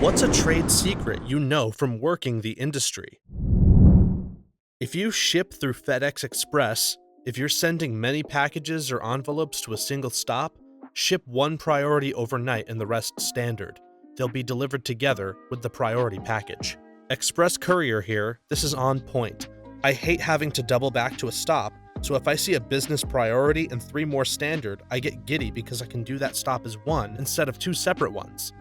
What's a trade secret you know from working the industry? If you ship through FedEx Express, if you're sending many packages or envelopes to a single stop, ship one priority overnight and the rest standard. They'll be delivered together with the priority package. Express Courier here, this is on point. I hate having to double back to a stop, so if I see a business priority and 3 more standard, I get giddy because I can do that stop as one instead of 2 separate ones.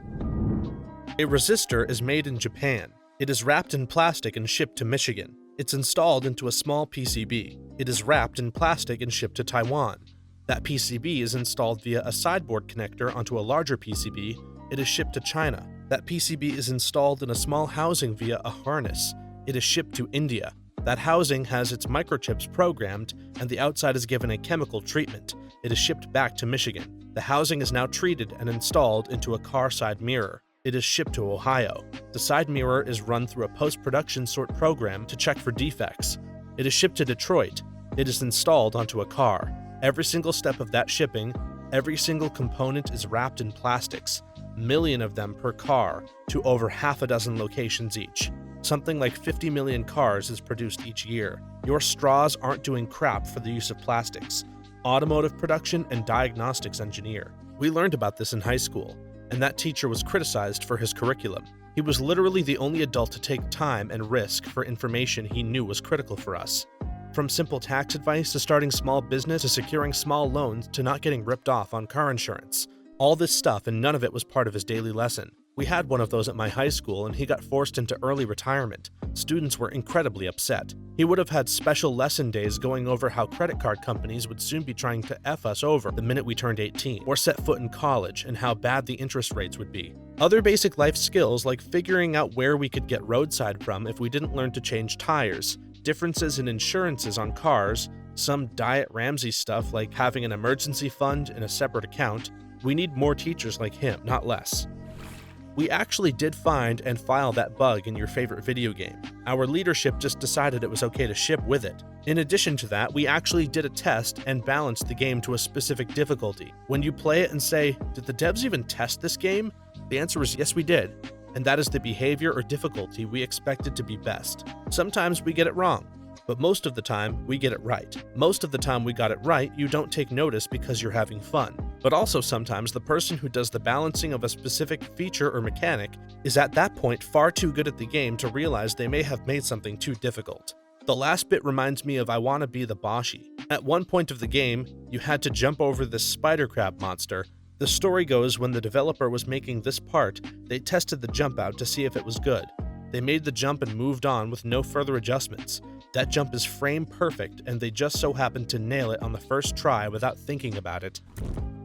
A resistor is made in Japan. It is wrapped in plastic and shipped to Michigan. It's installed into a small PCB. It is wrapped in plastic and shipped to Taiwan. That PCB is installed via a sideboard connector onto a larger PCB. It is shipped to China. That PCB is installed in a small housing via a harness. It is shipped to India. That housing has its microchips programmed, and the outside is given a chemical treatment. It is shipped back to Michigan. The housing is now treated and installed into a car side mirror. It is shipped to Ohio. The side mirror is run through a post-production sort program to check for defects. It is shipped to Detroit. It is installed onto a car. Every single step of that shipping, every single component is wrapped in plastics, million of them per car, to over half a dozen locations each. Something like 50 million cars is produced each year. Your straws aren't doing crap for the use of plastics. Automotive production and diagnostics engineer. We learned about this in high school, and that teacher was criticized for his curriculum. He was literally the only adult to take time and risk for information he knew was critical for us. From simple tax advice to starting small business to securing small loans to not getting ripped off on car insurance. All this stuff, and none of it was part of his daily lesson. We had one of those at my high school, and he got forced into early retirement. Students were incredibly upset. He would have had special lesson days going over how credit card companies would soon be trying to F us over the minute we turned 18, or set foot in college, and how bad the interest rates would be. Other basic life skills like figuring out where we could get roadside from if we didn't learn to change tires, differences in insurances on cars, some Diet Ramsey stuff like having an emergency fund in a separate account. We need more teachers like him, not less. We actually did find and file that bug in your favorite video game. Our leadership just decided it was okay to ship with it. In addition to that, we actually did a test and balanced the game to a specific difficulty. When you play it and say, "Did the devs even test this game?" The answer is yes, we did. And that is the behavior or difficulty we expected to be best. Sometimes we get it wrong, but most of the time we get it right. Most of the time we got it right, you don't take notice because you're having fun. But also sometimes the person who does the balancing of a specific feature or mechanic is at that point far too good at the game to realize they may have made something too difficult. The last bit reminds me of I Wanna Be the Boshi. At one point of the game, you had to jump over this spider crab monster. The story goes when the developer was making this part, they tested the jump out to see if it was good. They made the jump and moved on with no further adjustments. That jump is frame perfect, and they just so happened to nail it on the first try without thinking about it.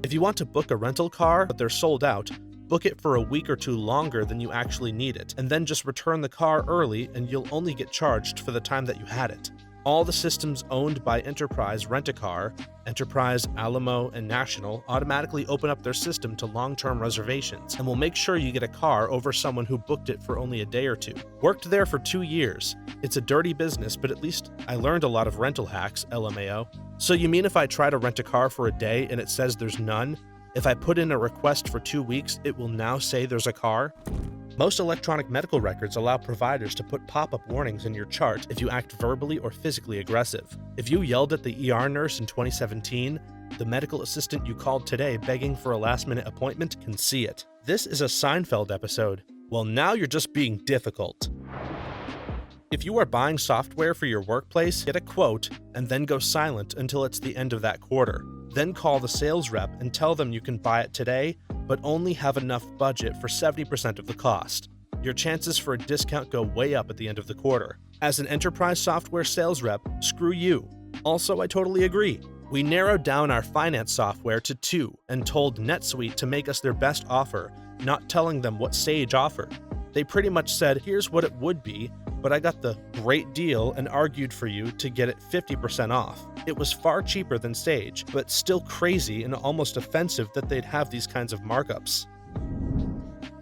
If you want to book a rental car but they're sold out, book it for a week or 2 longer than you actually need it, and then just return the car early and you'll only get charged for the time that you had it. All the systems owned by Enterprise Rent-A-Car, Enterprise, Alamo, and National automatically open up their system to long-term reservations and will make sure you get a car over someone who booked it for only a day or 2. Worked there for 2 years. It's a dirty business, but at least I learned a lot of rental hacks, LMAO. So you mean if I try to rent a car for a day and it says there's none, if I put in a request for 2 weeks, it will now say there's a car? Most electronic medical records allow providers to put pop-up warnings in your chart if you act verbally or physically aggressive. If you yelled at the ER nurse in 2017, the medical assistant you called today begging for a last-minute appointment can see it. This is a Seinfeld episode. Well, now you're just being difficult. If you are buying software for your workplace, get a quote and then go silent until it's the end of that quarter. Then call the sales rep and tell them you can buy it today, but only have enough budget for 70% of the cost. Your chances for a discount go way up at the end of the quarter. As an enterprise software sales rep, screw you. Also, I totally agree. We narrowed down our finance software to 2 and told NetSuite to make us their best offer, not telling them what Sage offered. They pretty much said, here's what it would be, but I got the great deal and argued for you to get it 50% off. It was far cheaper than Sage, but still crazy and almost offensive that they'd have these kinds of markups.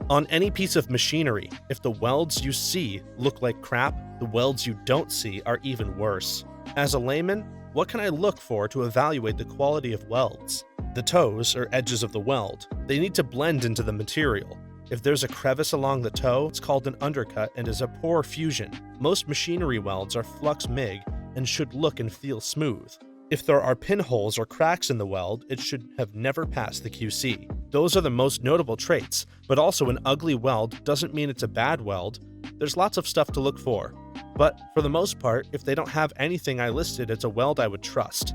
On any piece of machinery, if the welds you see look like crap, the welds you don't see are even worse. As a layman, what can I look for to evaluate the quality of welds? The toes, or edges of the weld, they need to blend into the material. If there's a crevice along the toe, it's called an undercut and is a poor fusion. Most machinery welds are flux MIG and should look and feel smooth. If there are pinholes or cracks in the weld, it should have never passed the QC. Those are the most notable traits, but also an ugly weld doesn't mean it's a bad weld. There's lots of stuff to look for. But for the most part, if they don't have anything I listed, it's a weld I would trust.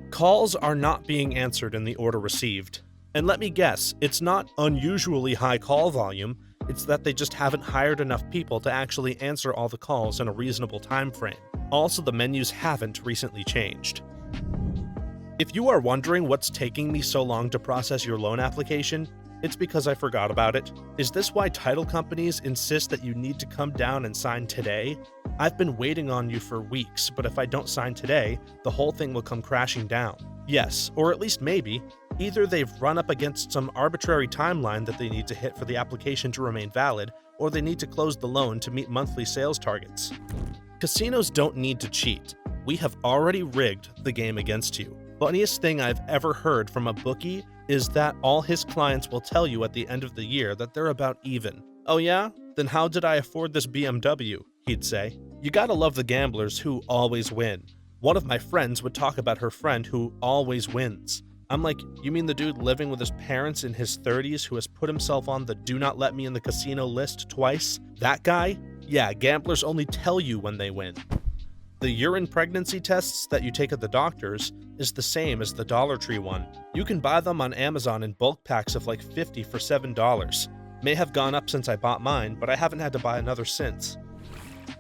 Calls are not being answered in the order received. And let me guess, it's not unusually high call volume, it's that they just haven't hired enough people to actually answer all the calls in a reasonable time frame. Also, the menus haven't recently changed. If you are wondering what's taking me so long to process your loan application, it's because I forgot about it. Is this why title companies insist that you need to come down and sign today? I've been waiting on you for weeks, but if I don't sign today, the whole thing will come crashing down. Yes, or at least maybe, either they've run up against some arbitrary timeline that they need to hit for the application to remain valid, or they need to close the loan to meet monthly sales targets. Casinos don't need to cheat. We have already rigged the game against you. Funniest thing I've ever heard from a bookie is that all his clients will tell you at the end of the year that they're about even. Oh yeah? Then how did I afford this BMW? He'd say. You gotta love the gamblers who always win. One of my friends would talk about her friend who always wins. I'm like, you mean the dude living with his parents in his 30s who has put himself on the do not let me in the casino list twice? That guy? Yeah, gamblers only tell you when they win. The urine pregnancy tests that you take at the doctor's is the same as the Dollar Tree one. You can buy them on Amazon in bulk packs of like 50 for $7. May have gone up since I bought mine, but I haven't had to buy another since.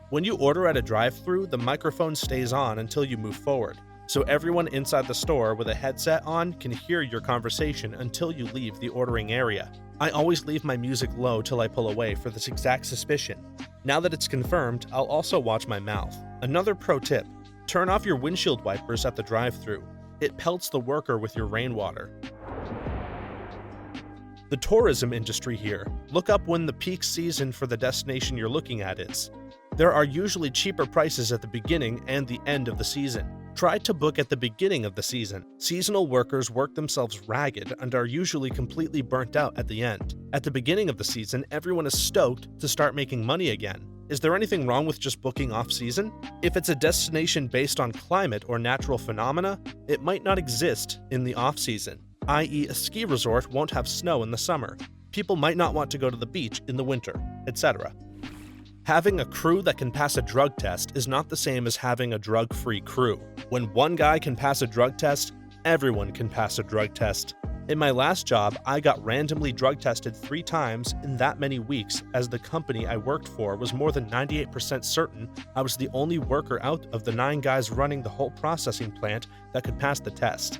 When you order at a drive-thru, the microphone stays on until you move forward, so everyone inside the store with a headset on can hear your conversation until you leave the ordering area. I always leave my music low till I pull away for this exact suspicion. Now that it's confirmed, I'll also watch my mouth. Another pro tip, turn off your windshield wipers at the drive-thru. It pelts the worker with your rainwater. The tourism industry here. Look up when the peak season for the destination you're looking at is. There are usually cheaper prices at the beginning and the end of the season. Try to book at the beginning of the season. Seasonal workers work themselves ragged and are usually completely burnt out at the end. At the beginning of the season, everyone is stoked to start making money again. Is there anything wrong with just booking off-season? If it's a destination based on climate or natural phenomena, it might not exist in the off-season, i.e. a ski resort won't have snow in the summer. People might not want to go to the beach in the winter, etc. Having a crew that can pass a drug test is not the same as having a drug-free crew. When one guy can pass a drug test, everyone can pass a drug test. In my last job, I got randomly drug tested 3 times in that many weeks, as the company I worked for was more than 98% certain I was the only worker out of the 9 guys running the whole processing plant that could pass the test.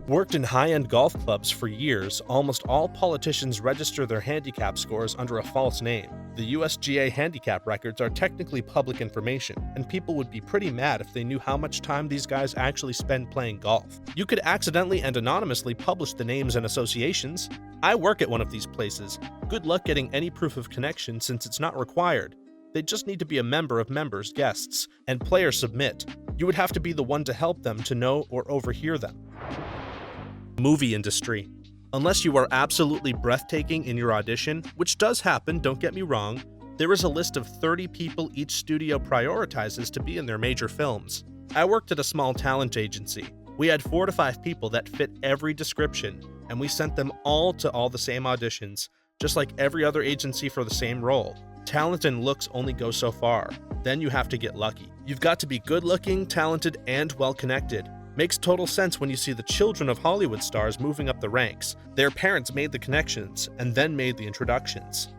Worked in high-end golf clubs for years, almost all politicians register their handicap scores under a false name. The USGA handicap records are technically public information, and people would be pretty mad if they knew how much time these guys actually spend playing golf. You could accidentally and anonymously publish the names and associations. I work at one of these places. Good luck getting any proof of connection since it's not required. They just need to be a member of members' guests, and players submit. You would have to be the one to help them to know or overhear them. Movie industry. Unless you are absolutely breathtaking in your audition, which does happen, don't get me wrong, there is a list of 30 people each studio prioritizes to be in their major films. I worked at a small talent agency. We had 4 to 5 people that fit every description, and we sent them all to all the same auditions, just like every other agency for the same role. Talent and looks only go so far. Then you have to get lucky. You've got to be good-looking, talented, and well-connected. Makes total sense when you see the children of Hollywood stars moving up the ranks. Their parents made the connections, and then made the introductions.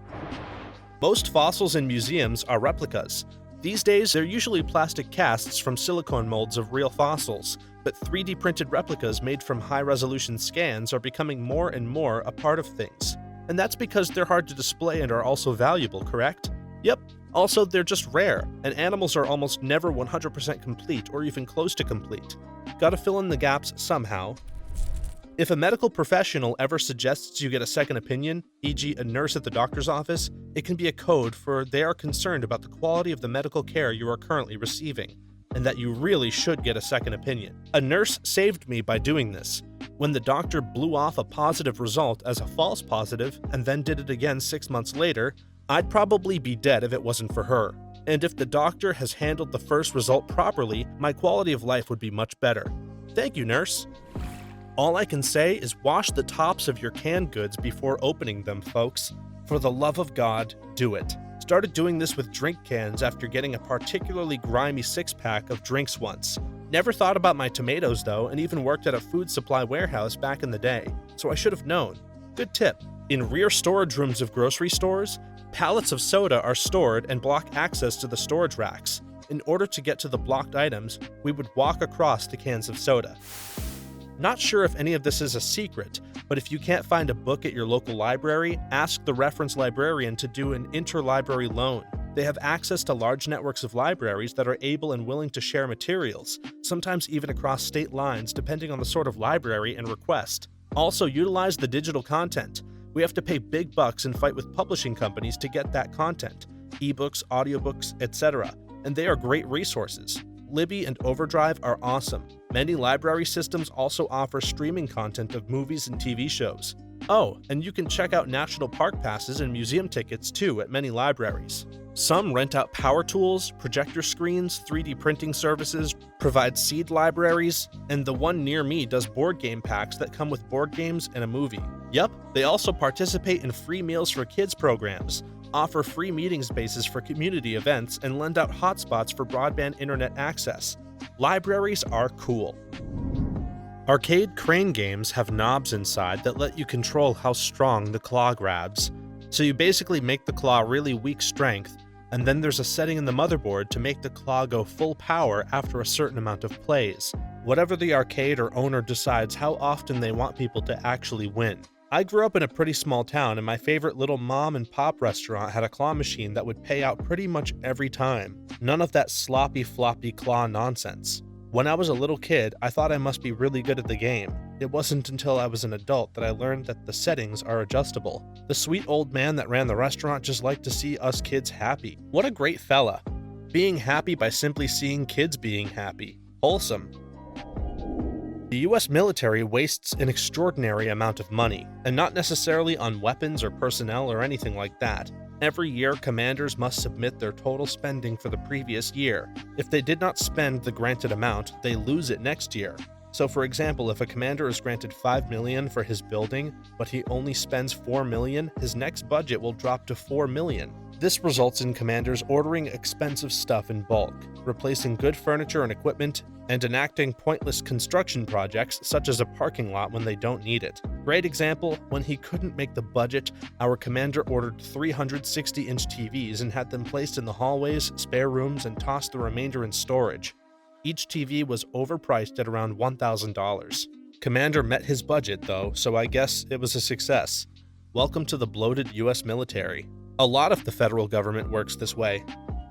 Most fossils in museums are replicas. These days, they're usually plastic casts from silicone molds of real fossils, but 3D printed replicas made from high-resolution scans are becoming more and more a part of things. And that's because they're hard to display and are also valuable, correct? Yep. Also, they're just rare, and animals are almost never 100% complete or even close to complete. Gotta fill in the gaps somehow. If a medical professional ever suggests you get a second opinion, e.g. a nurse at the doctor's office, it can be a code for they are concerned about the quality of the medical care you are currently receiving, and that you really should get a second opinion. A nurse saved me by doing this. When the doctor blew off a positive result as a false positive and then did it again 6 months later, I'd probably be dead if it wasn't for her. And if the doctor has handled the first result properly, my quality of life would be much better. Thank you, nurse. All I can say is wash the tops of your canned goods before opening them, folks. For the love of God, do it. Started doing this with drink cans after getting a particularly grimy six-pack of drinks once. Never thought about my tomatoes though, and even worked at a food supply warehouse back in the day, so I should have known. Good tip. In rear storage rooms of grocery stores, pallets of soda are stored and block access to the storage racks. In order to get to the blocked items, we would walk across the cans of soda. Not sure if any of this is a secret, but if you can't find a book at your local library, ask the reference librarian to do an interlibrary loan. They have access to large networks of libraries that are able and willing to share materials, sometimes even across state lines depending on the sort of library and request. Also, utilize the digital content. We have to pay big bucks and fight with publishing companies to get that content, ebooks, audiobooks, etc., and they are great resources. Libby and Overdrive are awesome. Many library systems also offer streaming content of movies and TV shows. Oh, and you can check out national park passes and museum tickets too at many libraries. Some rent out power tools, projector screens, 3D printing services, provide seed libraries, and the one near me does board game packs that come with board games and a movie. Yup, they also participate in free meals for kids programs, offer free meeting spaces for community events, and lend out hotspots for broadband internet access. Libraries are cool. Arcade crane games have knobs inside that let you control how strong the claw grabs. So you basically make the claw really weak strength, and then there's a setting in the motherboard to make the claw go full power after a certain amount of plays. Whatever the arcade or owner decides how often they want people to actually win. I grew up in a pretty small town, and my favorite little mom and pop restaurant had a claw machine that would pay out pretty much every time. None of that sloppy floppy claw nonsense. When I was a little kid, I thought I must be really good at the game. It wasn't until I was an adult that I learned that the settings are adjustable. The sweet old man that ran the restaurant just liked to see us kids happy. What a great fella. Being happy by simply seeing kids being happy. Wholesome. The US military wastes an extraordinary amount of money, and not necessarily on weapons or personnel or anything like that. Every year, commanders must submit their total spending for the previous year. If they did not spend the granted amount, they lose it next year. So for example, if a commander is granted $5 million for his building, but he only spends $4 million, his next budget will drop to $4 million. This results in commanders ordering expensive stuff in bulk, replacing good furniture and equipment, and enacting pointless construction projects such as a parking lot when they don't need it. Great example, when he couldn't make the budget, our commander ordered 360-inch TVs and had them placed in the hallways, spare rooms, and tossed the remainder in storage. Each TV was overpriced at around $1,000. Commander met his budget though, so I guess it was a success. Welcome to the bloated US military. A lot of the federal government works this way.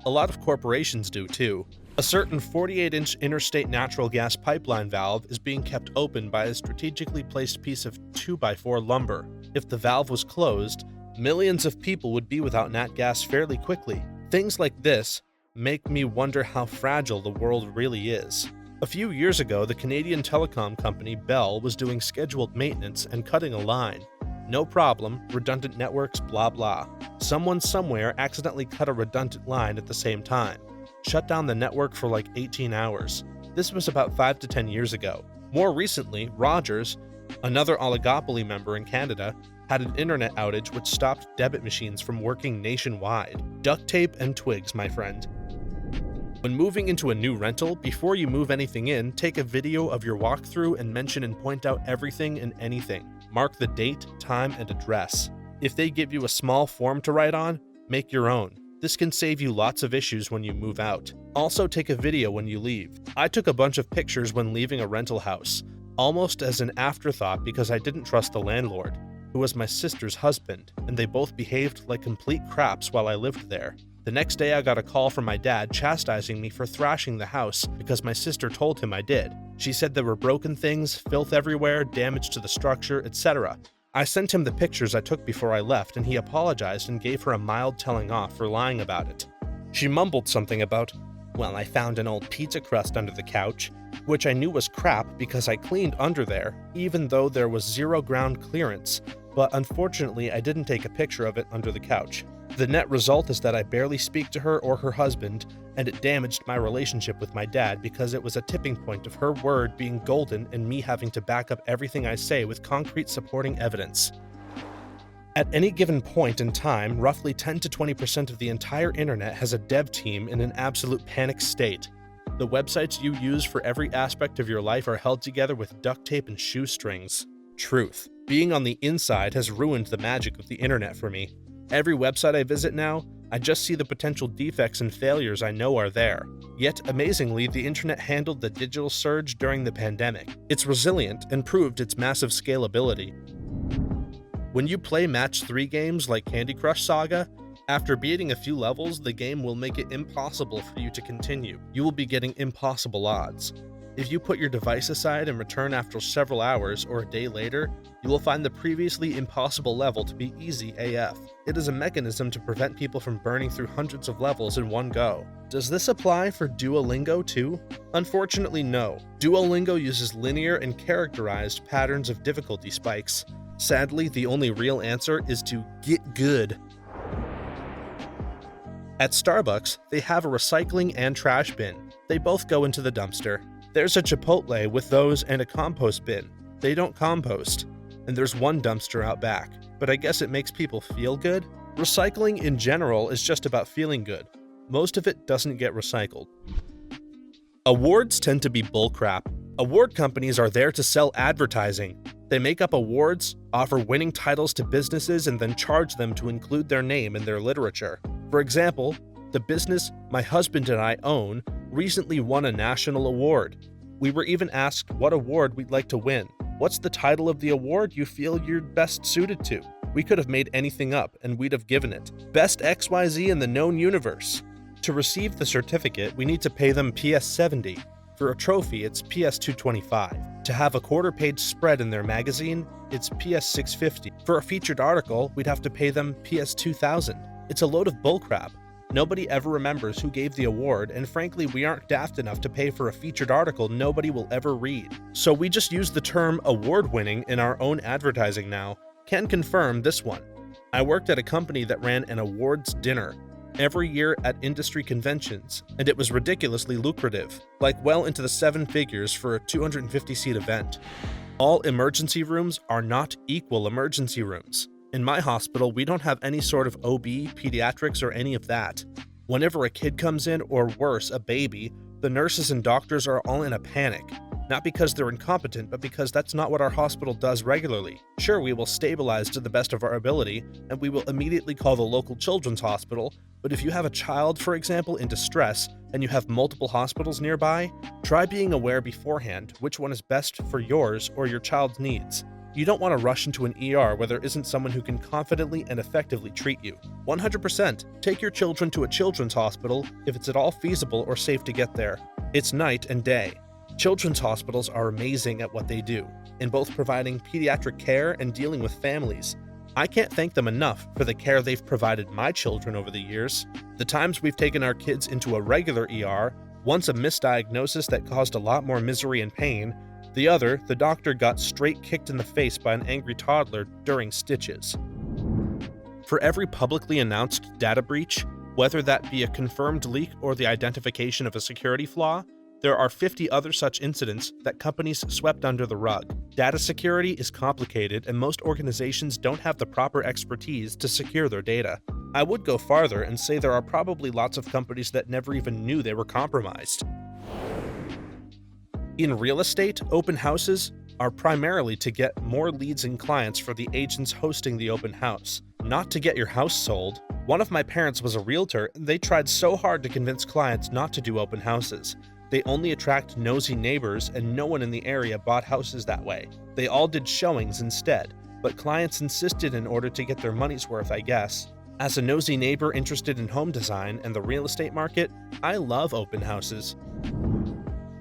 A lot of corporations do too. A certain 48-inch interstate natural gas pipeline valve is being kept open by a strategically placed piece of 2x4 lumber. If the valve was closed, millions of people would be without nat gas fairly quickly. Things like this make me wonder how fragile the world really is. A few years ago, the Canadian telecom company Bell was doing scheduled maintenance and cutting a line. No problem, redundant networks, blah blah. Someone somewhere accidentally cut a redundant line at the same time. Shut down the network for like 18 hours. This was about 5 to 10 years ago. More recently, Rogers, another oligopoly member in Canada, had an internet outage which stopped debit machines from working nationwide. Duct tape and twigs, my friend. When moving into a new rental, before you move anything in, take a video of your walkthrough and mention and point out everything and anything. Mark the date, time, and address. If they give you a small form to write on, make your own. This can save you lots of issues when you move out. Also, take a video when you leave. I took a bunch of pictures when leaving a rental house, almost as an afterthought because I didn't trust the landlord, who was my sister's husband, and they both behaved like complete craps while I lived there. The next day I got a call from my dad chastising me for thrashing the house because my sister told him I did. She said there were broken things, filth everywhere, damage to the structure, etc. I sent him the pictures I took before I left, and he apologized and gave her a mild telling off for lying about it. She mumbled something about, Well, I found an old pizza crust under the couch, which I knew was crap because I cleaned under there, even though there was zero ground clearance, but unfortunately I didn't take a picture of it under the couch. The net result is that I barely speak to her or her husband, and it damaged my relationship with my dad because it was a tipping point of her word being golden and me having to back up everything I say with concrete supporting evidence. At any given point in time, roughly 10 to 20% of the entire internet has a dev team in an absolute panic state. The websites you use for every aspect of your life are held together with duct tape and shoestrings. Truth. Being on the inside has ruined the magic of the internet for me. Every website I visit now, I just see the potential defects and failures I know are there. Yet, amazingly, the internet handled the digital surge during the pandemic. It's resilient and proved its massive scalability. When you play Match 3 games like Candy Crush Saga, after beating a few levels, the game will make it impossible for you to continue. You will be getting impossible odds. If you put your device aside and return after several hours or a day later, you will find the previously impossible level to be easy AF. It is a mechanism to prevent people from burning through hundreds of levels in one go. Does this apply for Duolingo too? Unfortunately, no. Duolingo uses linear and characterized patterns of difficulty spikes. Sadly, the only real answer is to get good. At Starbucks, they have a recycling and trash bin. They both go into the dumpster. There's a Chipotle with those and a compost bin. They don't compost. And there's one dumpster out back. But I guess it makes people feel good? Recycling in general is just about feeling good. Most of it doesn't get recycled. Awards tend to be bullcrap. Award companies are there to sell advertising. They make up awards, offer winning titles to businesses, and then charge them to include their name in their literature. For example, the business my husband and I own recently won a national award. We were even asked what award we'd like to win. What's the title of the award you feel you're best suited to? We could have made anything up, and we'd have given it Best XYZ in the known universe. To receive the certificate, we need to pay them PS70. For a trophy, it's PS225. To have a quarter-page spread in their magazine, it's PS650. For a featured article, we'd have to pay them PS2000. It's a load of bullcrap. Nobody ever remembers who gave the award, and frankly, we aren't daft enough to pay for a featured article nobody will ever read. So we just use the term award-winning in our own advertising now. Can confirm this one. I worked at a company that ran an awards dinner every year at industry conventions, and it was ridiculously lucrative, like well into the 7 figures for a 250-seat event. All emergency rooms are not equal emergency rooms. In my hospital, we don't have any sort of OB, pediatrics, or any of that. Whenever a kid comes in, or worse, a baby, the nurses and doctors are all in a panic. Not because they're incompetent, but because that's not what our hospital does regularly. Sure, we will stabilize to the best of our ability, and we will immediately call the local children's hospital, but if you have a child, for example, in distress, and you have multiple hospitals nearby, try being aware beforehand which one is best for yours or your child's needs. You don't want to rush into an ER where there isn't someone who can confidently and effectively treat you. 100%, take your children to a children's hospital if it's at all feasible or safe to get there. It's night and day. Children's hospitals are amazing at what they do, in both providing pediatric care and dealing with families. I can't thank them enough for the care they've provided my children over the years. The times we've taken our kids into a regular ER, once a misdiagnosis that caused a lot more misery and pain, the other, the doctor got straight kicked in the face by an angry toddler during stitches. For every publicly announced data breach, whether that be a confirmed leak or the identification of a security flaw, there are 50 other such incidents that companies swept under the rug. Data security is complicated, and most organizations don't have the proper expertise to secure their data. I would go farther and say there are probably lots of companies that never even knew they were compromised. In real estate, open houses are primarily to get more leads and clients for the agents hosting the open house, not to get your house sold. One of my parents was a realtor, and they tried so hard to convince clients not to do open houses. They only attract nosy neighbors, and no one in the area bought houses that way. They all did showings instead, but clients insisted in order to get their money's worth, I guess. As a nosy neighbor interested in home design and the real estate market, I love open houses.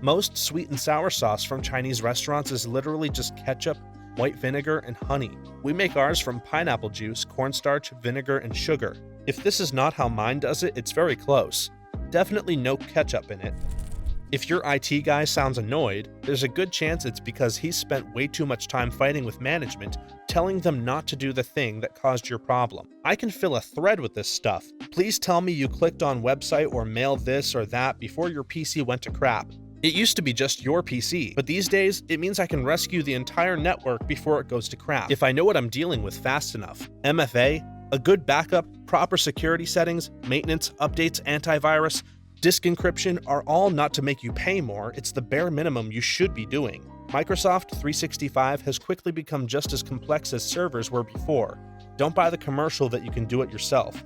Most sweet and sour sauce from Chinese restaurants is literally just ketchup, white vinegar, and honey. We make ours from pineapple juice, cornstarch, vinegar, and sugar. If this is not how mine does it, it's very close. Definitely no ketchup in it. If your IT guy sounds annoyed, there's a good chance it's because he spent way too much time fighting with management, telling them not to do the thing that caused your problem. I can fill a thread with this stuff. Please tell me you clicked on website or mail this or that before your PC went to crap. It used to be just your PC, but these days, it means I can rescue the entire network before it goes to crap, if I know what I'm dealing with fast enough. MFA, a good backup, proper security settings, maintenance, updates, antivirus, disk encryption are all not to make you pay more, it's the bare minimum you should be doing. Microsoft 365 has quickly become just as complex as servers were before. Don't buy the commercial that you can do it yourself.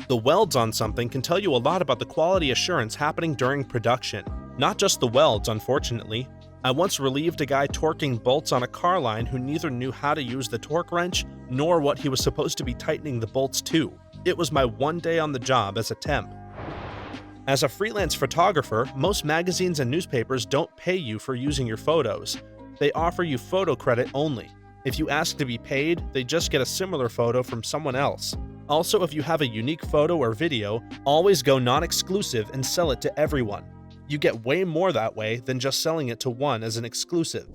The welds on something can tell you a lot about the quality assurance happening during production. Not just the welds, unfortunately. I once relieved a guy torquing bolts on a car line who neither knew how to use the torque wrench nor what he was supposed to be tightening the bolts to. It was my one day on the job as a temp. As a freelance photographer, most magazines and newspapers don't pay you for using your photos. They offer you photo credit only. If you ask to be paid, they just get a similar photo from someone else. Also, if you have a unique photo or video, always go non-exclusive and sell it to everyone. You get way more that way than just selling it to one as an exclusive.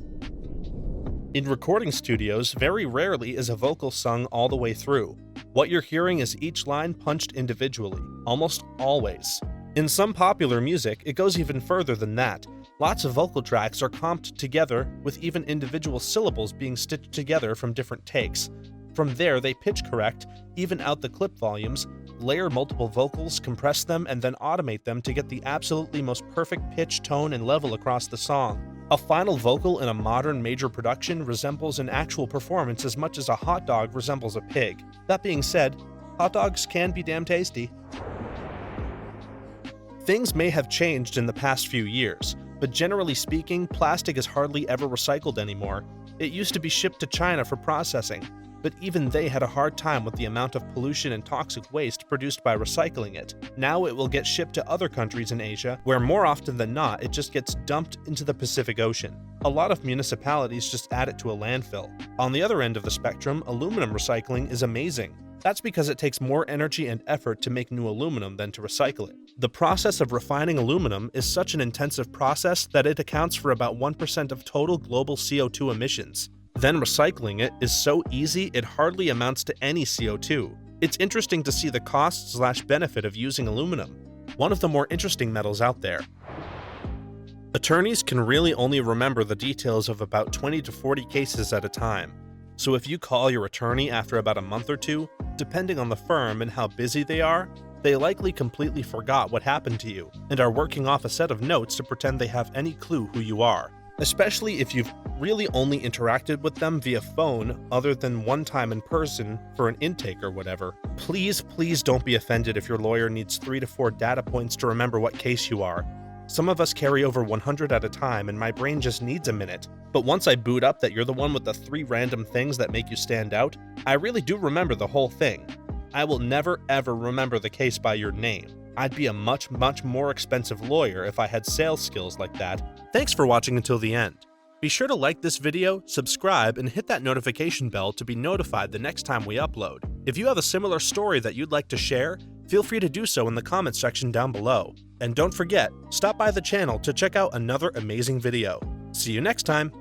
In recording studios, very rarely is a vocal sung all the way through. What you're hearing is each line punched individually, almost always. In some popular music, it goes even further than that. Lots of vocal tracks are comped together, with even individual syllables being stitched together from different takes. From there, they pitch correct, even out the clip volumes, layer multiple vocals, compress them, and then automate them to get the absolutely most perfect pitch, tone, and level across the song. A final vocal in a modern major production resembles an actual performance as much as a hot dog resembles a pig. That being said, hot dogs can be damn tasty. Things may have changed in the past few years, but generally speaking, plastic is hardly ever recycled anymore. It used to be shipped to China for processing, but even they had a hard time with the amount of pollution and toxic waste produced by recycling it. Now it will get shipped to other countries in Asia, where more often than not, it just gets dumped into the Pacific Ocean. A lot of municipalities just add it to a landfill. On the other end of the spectrum, aluminum recycling is amazing. That's because it takes more energy and effort to make new aluminum than to recycle it. The process of refining aluminum is such an intensive process that it accounts for about 1% of total global CO2 emissions. Then recycling it is so easy it hardly amounts to any CO2. It's interesting to see the cost/benefit of using aluminum, one of the more interesting metals out there. Attorneys can really only remember the details of about 20 to 40 cases at a time. So if you call your attorney after about a month or two, depending on the firm and how busy they are, they likely completely forgot what happened to you and are working off a set of notes to pretend they have any clue who you are. Especially if you've really only interacted with them via phone other than one time in person for an intake or whatever. Please don't be offended if your lawyer needs 3 to 4 data points to remember what case you are. Some of us carry over 100 at a time and my brain just needs a minute. But once I boot up that you're the one with the 3 random things that make you stand out, I really do remember the whole thing. I will never ever remember the case by your name. I'd be a much more expensive lawyer if I had sales skills like that. Thanks for watching until the end. Be sure to like this video, subscribe, and hit that notification bell to be notified the next time we upload. If you have a similar story that you'd like to share, feel free to do so in the comments section down below. And don't forget, stop by the channel to check out another amazing video. See you next time!